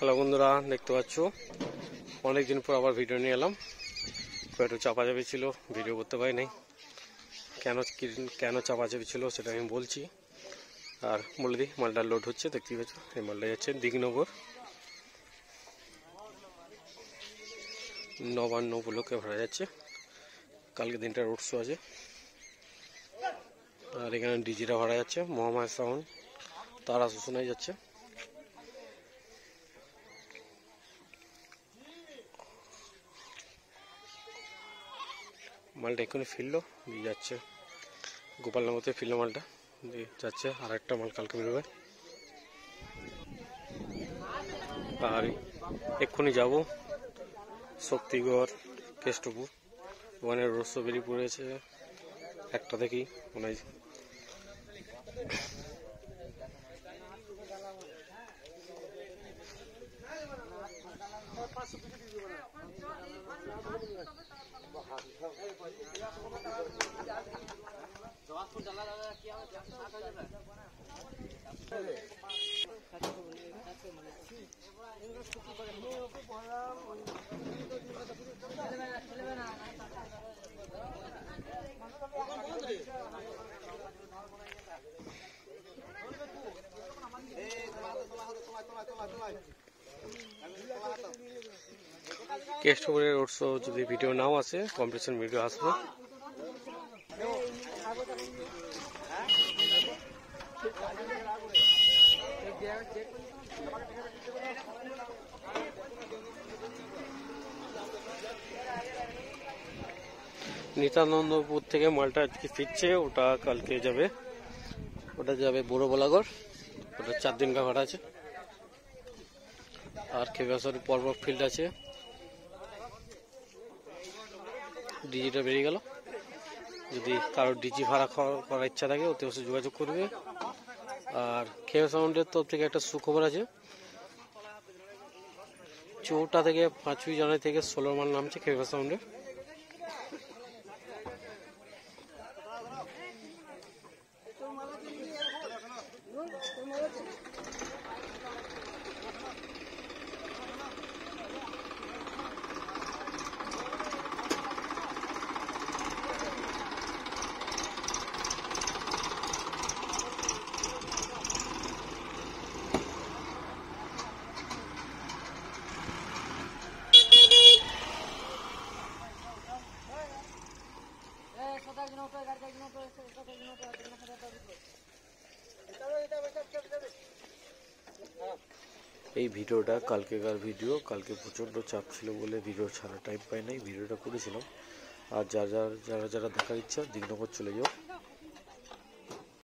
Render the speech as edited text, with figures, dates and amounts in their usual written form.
Hello বন্ধুরা, দেখতে পাচ্ছ অনেকদিন পর আবার ভিডিও নিয়ে এলাম। একটু চাপাচাপি ছিল, ভিডিও করতে পারি নাই। কেন চাপাচাপি ছিল সেটা আমি বলছি। আর বলে দিই, মালটা লোড হচ্ছে, দেখতেই পাচ্ছ। এই মালটা যাচ্ছে দিঘনগর নবান্ন উপলক্ষে ভরা যাচ্ছে। কালকে দিনটা রোড শো আছে। আর এখানে ডিজিটা ভরা যাচ্ছে, মহামায়া সাউন্ড তারা শোনাই যাচ্ছে। মালটা এক্ষুনি ফিরলো, দিয়ে যাচ্ছে গোপালনগরতে ফিরলো মালটা, দিয়ে যাচ্ছে। আর একটা মাল কালকে বেরোবে। আর এক্ষুনি যাব শক্তিগড় কেষ্টপুর, ওখানে রোড শো বেরিয়ে পড়েছে একটা থেকেই মনে হয়। কেষ্টপুরের রোড শো যদি ভিডিও নাও আসে, কম্পিটিশন ভিডিও আসবে। নিত্যানন্দপুর থেকে মালটা আজকে ফিরছে, ওটা কালকে যাবে। ওটা যাবে বড় বলাগড়, ওটা 4 দিন ভাড়া আছে। আর খেবাসরি পর্বত ফিল্ড আছে। ডিজিটা বেরিয়ে গেল, যদি কারো ডিজি ভাড়া করার ইচ্ছা থাকে ওতে বসে যোগাযোগ করবে। আর খেয়া সাউন্ডের তরফ থেকে একটা সুখবর আছে, 4টা থেকে 5ই জানুয়ারি থেকে 16 মাল নামছে খেয়া সাউন্ডে। এই ভিডিওটা কালকেকার ভিডিও। কালকে প্রচণ্ড চাপ ছিল বলে ভিডিও ছাড়া টাইম পাই নাই। ভিডিওটা করেছিলাম। আর যারা যারা দেখার ইচ্ছা দিঘনগর চলে যাও।